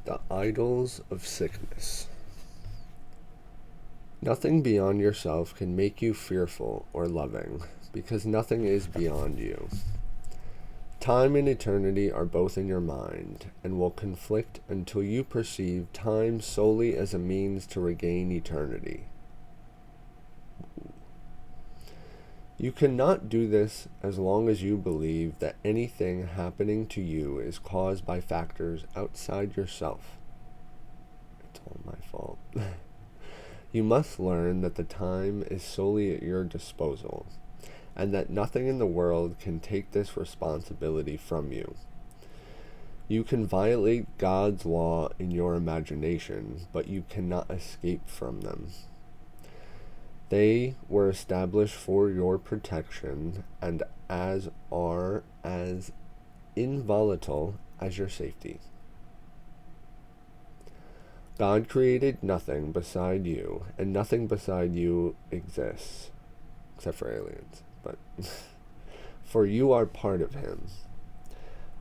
The idols of sickness. Nothing beyond yourself can make you fearful or loving, because nothing is beyond you. Time and eternity are both in your mind, and will conflict until you perceive time solely as a means to regain eternity. You cannot do this as long as you believe that anything happening to you is caused by factors outside yourself. It's all my fault. You must learn that the time is solely at your disposal, and that nothing in the world can take this responsibility from you. You can violate God's law in your imagination, but you cannot escape from them. They were established for your protection and are as inviolable as your safety. God created nothing beside you, and nothing beside you exists, except for aliens, but for you are part of him.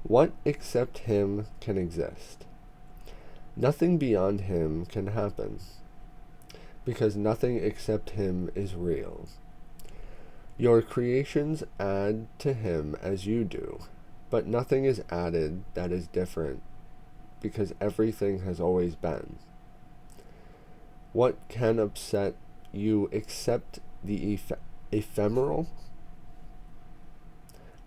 What except him can exist? Nothing beyond him can happen, because nothing except him is real. Your creations add to him as you do, but nothing is added that is different, because everything has always been. What can upset you except the ephemeral?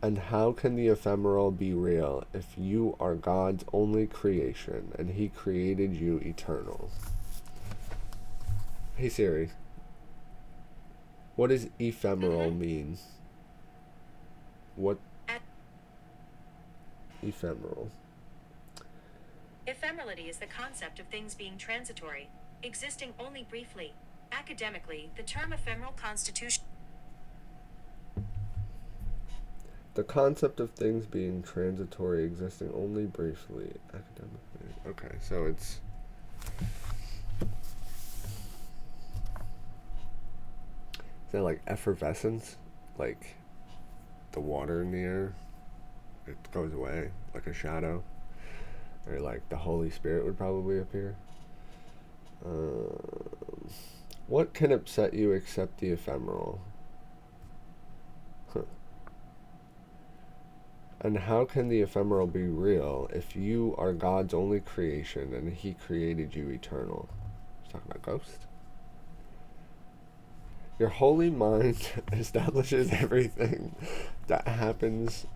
And how can the ephemeral be real if you are God's only creation and he created you eternal? Hey Siri, what does ephemeral mean? What? Ephemeral. Ephemerality is the concept of things being transitory, existing only briefly. Academically, the term ephemeral constitution. The concept of things being transitory, existing only briefly. Academically. Okay, so it's... Is that like effervescence? Like the water in the air? It goes away, like a shadow. Or like the Holy Spirit would probably appear. What can upset you except the ephemeral? And how can the ephemeral be real if you are God's only creation and he created you eternal? He's talking about ghosts. Your holy mind establishes everything that happens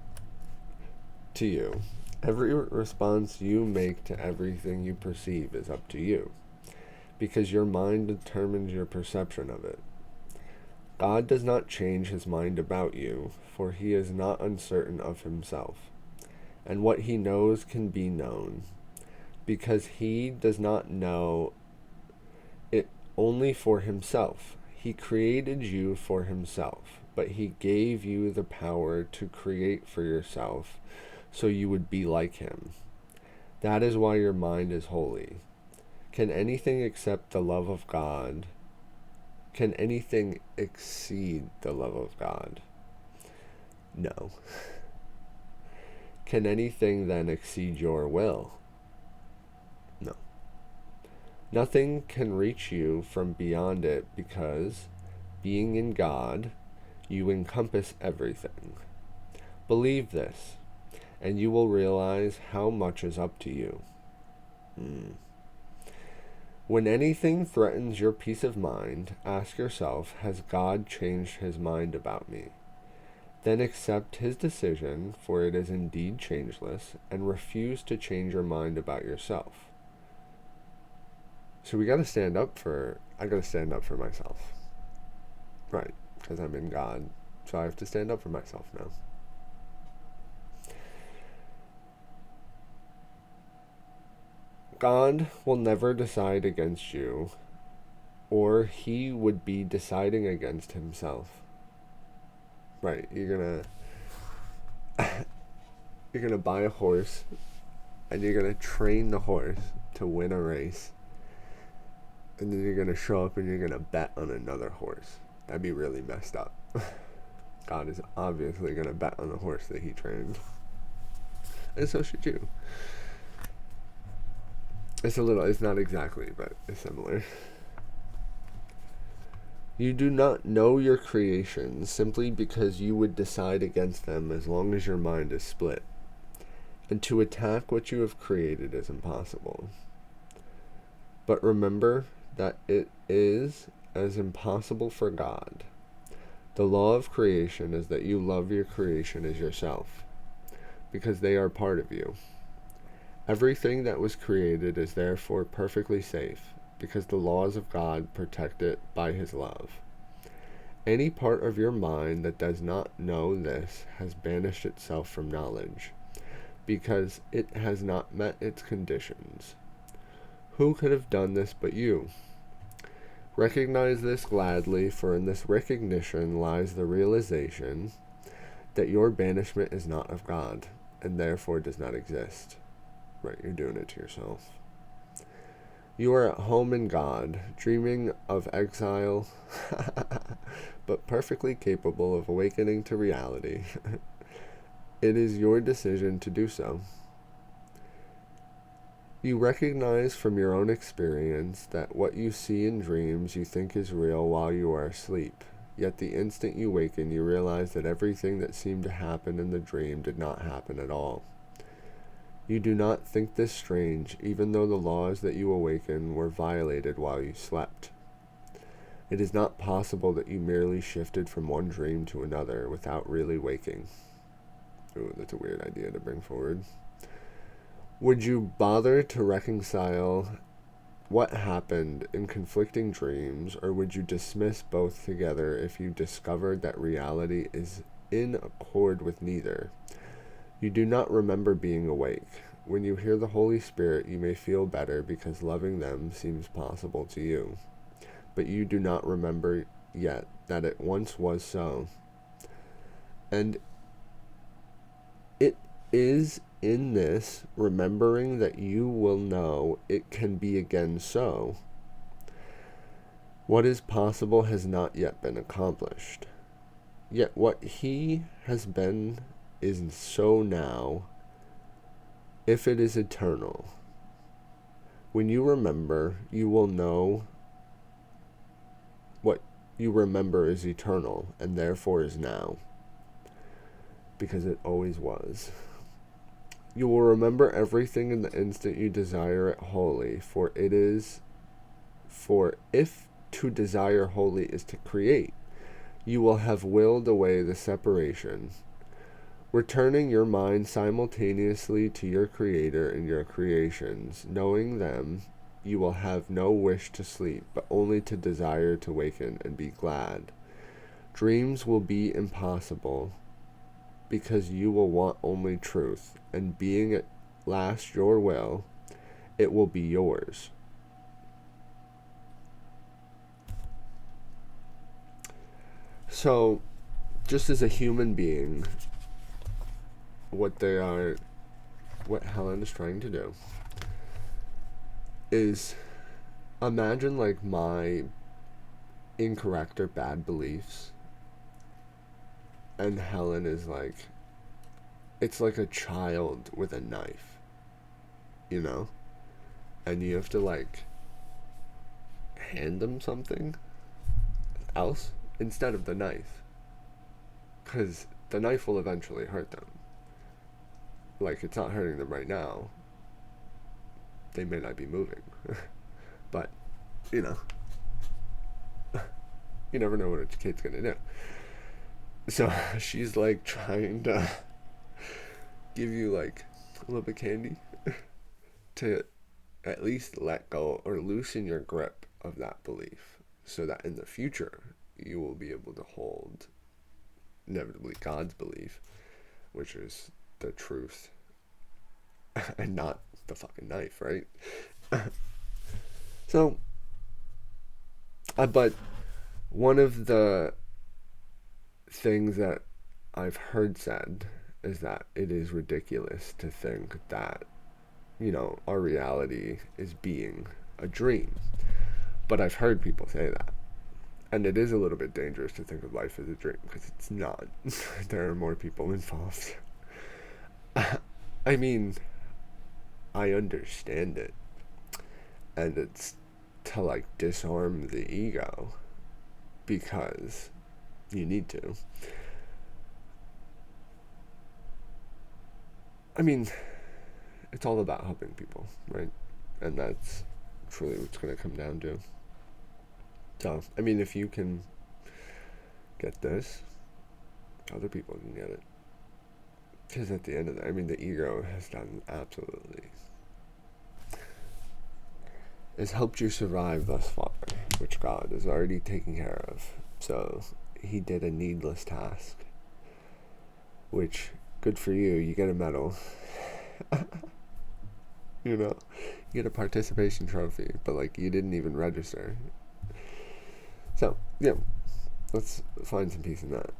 to you. Every response you make to everything you perceive is up to you, because your mind determines your perception of it. God does not change his mind about you, for he is not uncertain of himself, and what he knows can be known, because he does not know it only for himself. He created you for himself, but he gave you the power to create for yourself, so you would be like him. That is why your mind is holy. Can anything except the love of God? Can anything exceed the love of God? No. Can anything then exceed your will? No. Nothing can reach you from beyond it, because, being in God, you encompass everything. Believe this, and you will realize how much is up to you. When anything threatens your peace of mind, ask yourself, has God changed his mind about me? Then accept his decision, for it is indeed changeless, and refuse to change your mind about yourself. So I gotta stand up for myself. Right, because I'm in God, so I have to stand up for myself now. God will never decide against you, or he would be deciding against himself. Right, you're gonna buy a horse, and you're gonna train the horse to win a race, and then you're gonna show up and you're gonna bet on another horse. That'd be really messed up. God is obviously gonna bet on the horse that he trained, and so should you. It's not exactly, but it's similar. You do not know your creations simply because you would decide against them as long as your mind is split. And to attack what you have created is impossible. But remember that it is as impossible for God. The law of creation is that you love your creation as yourself, because they are part of you. Everything that was created is therefore perfectly safe, because the laws of God protect it by his love. Any part of your mind that does not know this has banished itself from knowledge, because it has not met its conditions. Who could have done this but you? Recognize this gladly, for in this recognition lies the realization that your banishment is not of God, and therefore does not exist. Right, you're doing it to yourself. You are at home in God, dreaming of exile, but perfectly capable of awakening to reality. It is your decision to do so. You recognize from your own experience that what you see in dreams you think is real while you are asleep. Yet the instant you waken, you realize that everything that seemed to happen in the dream did not happen at all. You do not think this strange, even though the laws that you awaken were violated while you slept. It is not possible that you merely shifted from one dream to another without really waking. Ooh, that's a weird idea to bring forward. Would you bother to reconcile what happened in conflicting dreams, or would you dismiss both together if you discovered that reality is in accord with neither? You do not remember being awake. When you hear the Holy Spirit, you may feel better because loving them seems possible to you. But you do not remember yet that it once was so. And it is in this remembering that you will know it can be again so. What is possible has not yet been accomplished. Yet what he has been is so now, if it is eternal. When you remember, you will know what you remember is eternal, and therefore is now, because it always was. You will remember everything in the instant you desire it wholly, for if to desire wholly is to create, you will have willed away the separation, returning your mind simultaneously to your Creator and your creations. Knowing them, you will have no wish to sleep, but only to desire to waken and be glad. Dreams will be impossible, because you will want only truth, and being at last your will, it will be yours. So, just as a human being, what Helen is trying to do is imagine like my incorrect or bad beliefs, and Helen is like, it's like a child with a knife, you know? And you have to like hand them something else instead of the knife, because the knife will eventually hurt them. Like, it's not hurting them right now. They may not be moving. But, you know, you never know what a kid's gonna do. So she's like trying to give you like a little bit of candy to at least let go or loosen your grip of that belief, so that in the future you will be able to hold inevitably God's belief, which is the truth and not the fucking knife, right? So, but one of the things that I've heard said is that it is ridiculous to think that, you know, our reality is being a dream. But I've heard people say that. And it is a little bit dangerous to think of life as a dream, because it's not. There are more people involved. I mean, I understand it. And it's to like disarm the ego because you need to. I mean, it's all about helping people, right? And that's truly what's going to come down to. So, I mean, if you can get this, other people can get it. Because at the end of the, I mean, the ego has done absolutely, has helped you survive thus far, which God is already taking care of. So he did a needless task, which, good for you, you get a medal. You know, you get a participation trophy, but like you didn't even register. So, yeah, let's find some peace in that.